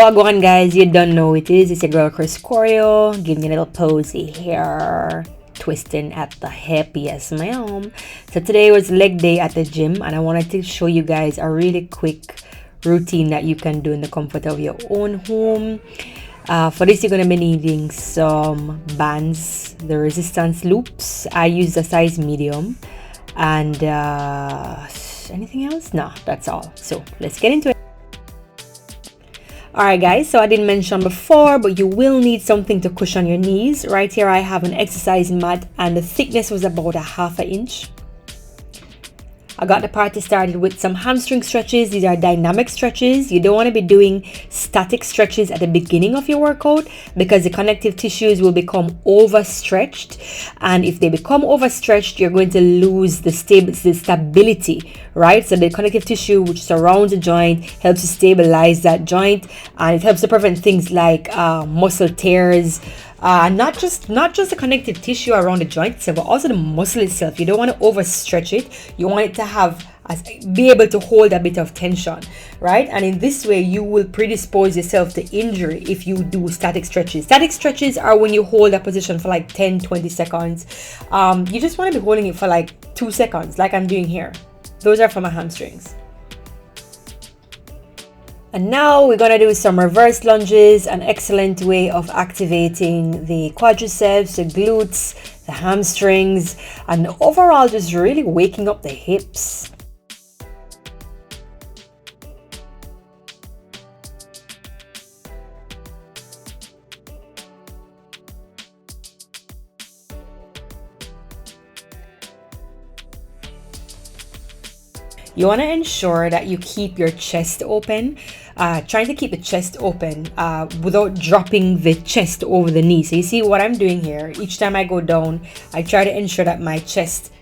Well, go on, guys. You don't know who it is. It's your girl, Choreo, giving you a little posy here, twisting at the hip. Yes, ma'am. So today was leg day at the gym, and I wanted to show you guys a really quick routine that you can do in the comfort of your own home. For this, you're going to be needing some bands, the resistance loops. I use the size medium, and anything else? No, that's all. So let's get into it. Alright guys, so I didn't mention before, but you will need something to cushion your knees. Right here I have an exercise mat, and the thickness was about 1/2 inch. I got the party started with some hamstring stretches. These are dynamic stretches. You don't want to be doing static stretches at the beginning of your workout because the connective tissues will become overstretched, and if they become overstretched, you're going to lose the stability, right? So the connective tissue which surrounds the joint helps to stabilize that joint, and it helps to prevent things like muscle tears. Not just the connective tissue around the joint itself, but also the muscle itself. You don't want to overstretch it. You want it to be able to hold a bit of tension, right? And in this way, you will predispose yourself to injury if you do static stretches. Static stretches are when you hold a position for like 10-20 seconds. You just want to be holding it for like 2 seconds, like I'm doing here. Those are for my hamstrings. And now we're going to do some reverse lunges, an excellent way of activating the quadriceps, the glutes, the hamstrings, and overall just really waking up the hips. You want to ensure that you keep your chest open, trying to keep the chest open without dropping the chest over the knee. So you see what I'm doing here. Each time I go down, I try to ensure that my chest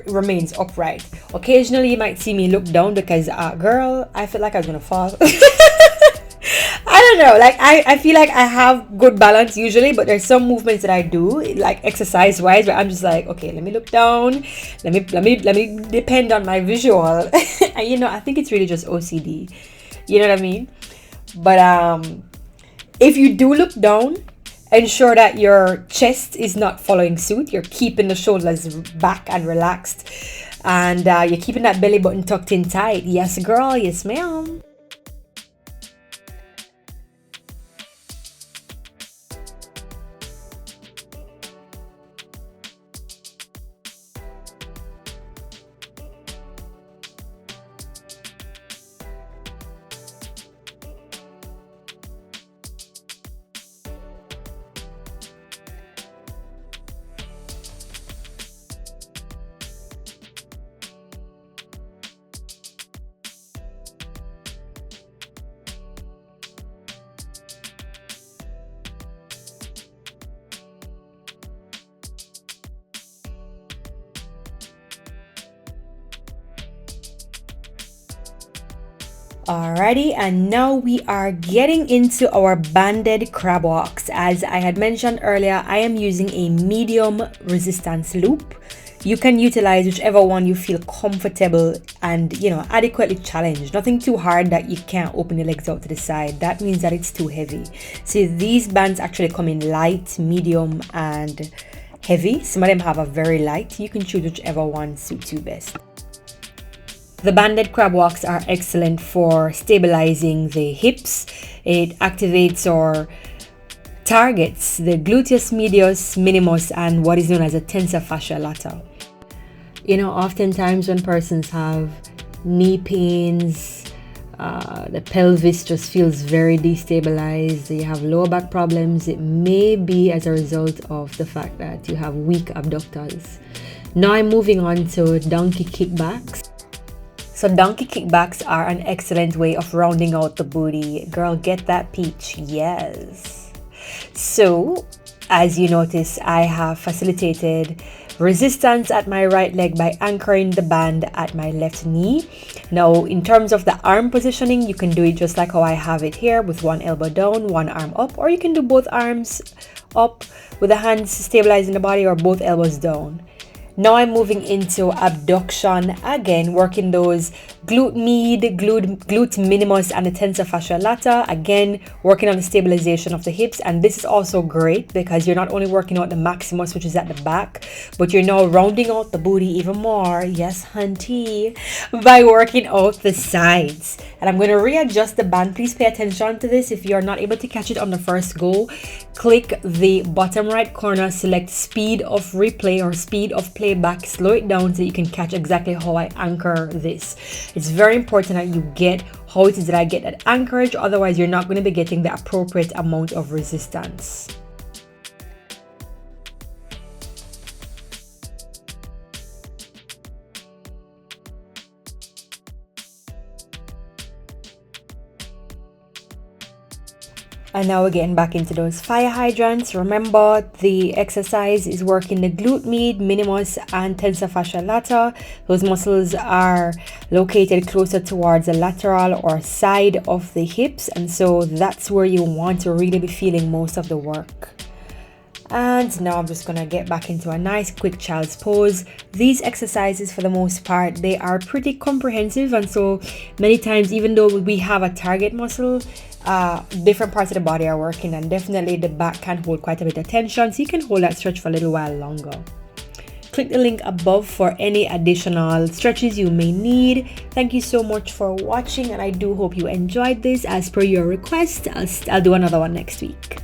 remains upright. Occasionally you might see me look down because girl, I feel like I was gonna fall. I don't know, like I feel like I have good balance usually, but there's some movements that I do like exercise wise where I'm just like, okay, let me look down, let me depend on my visual. And you know, I think it's really just OCD, you know what I mean? But if you do look down, ensure that your chest is not following suit. You're keeping the shoulders back and relaxed, and you're keeping that belly button tucked in tight. Yes girl, yes ma'am. Alrighty, and now we are getting into our banded crab walks. As I had mentioned earlier, I am using a medium resistance loop. You can utilize whichever one you feel comfortable and, you know, adequately challenged. Nothing too hard that you can't open your legs out to the side. That means that it's too heavy. So these bands actually come in light, medium, and heavy. Some of them have a very light. You can choose whichever one suits you best. The banded crab walks are excellent for stabilizing the hips. It activates or targets the gluteus medius, minimus, and what is known as a tensor fascia lata. You know, oftentimes when persons have knee pains, the pelvis just feels very destabilized, you have lower back problems, it may be as a result of the fact that you have weak abductors. Now I'm moving on to donkey kickbacks. So donkey kickbacks are an excellent way of rounding out the booty. Girl, get that peach, yes. So as you notice, I have facilitated resistance at my right leg by anchoring the band at my left knee. Now in terms of the arm positioning, you can do it just like how I have it here, with one elbow down, one arm up, or you can do both arms up with the hands stabilizing the body, or both elbows down. Now I'm moving into abduction again, working those glute med, glute minimus, and the tensor fascia lata. Again, working on the stabilization of the hips. And this is also great because you're not only working out the maximus, which is at the back, but you're now rounding out the booty even more. Yes, hunty, by working out the sides. And I'm going to readjust the band. Please pay attention to this. If you're not able to catch it on the first go, click the bottom right corner, select speed of replay or speed of playback, slow it down so you can catch exactly how I anchor this. It's very important that you get how it is that I get that anchorage, otherwise you're not going to be getting the appropriate amount of resistance. And now again, back into those fire hydrants. Remember, the exercise is working the glute med, minimus, and tensor fascia lata. Those muscles are located closer towards the lateral or side of the hips, and so that's where you want to really be feeling most of the work. And now I'm just gonna get back into a nice quick child's pose. These exercises, for the most part, they are pretty comprehensive, and so many times, even though we have a target muscle, different parts of the body are working, and definitely the back can hold quite a bit of tension, so you can hold that stretch for a little while longer. Click the link above for any additional stretches you may need. Thank you so much for watching, and I do hope you enjoyed this. As per your request, I'll do another one next week.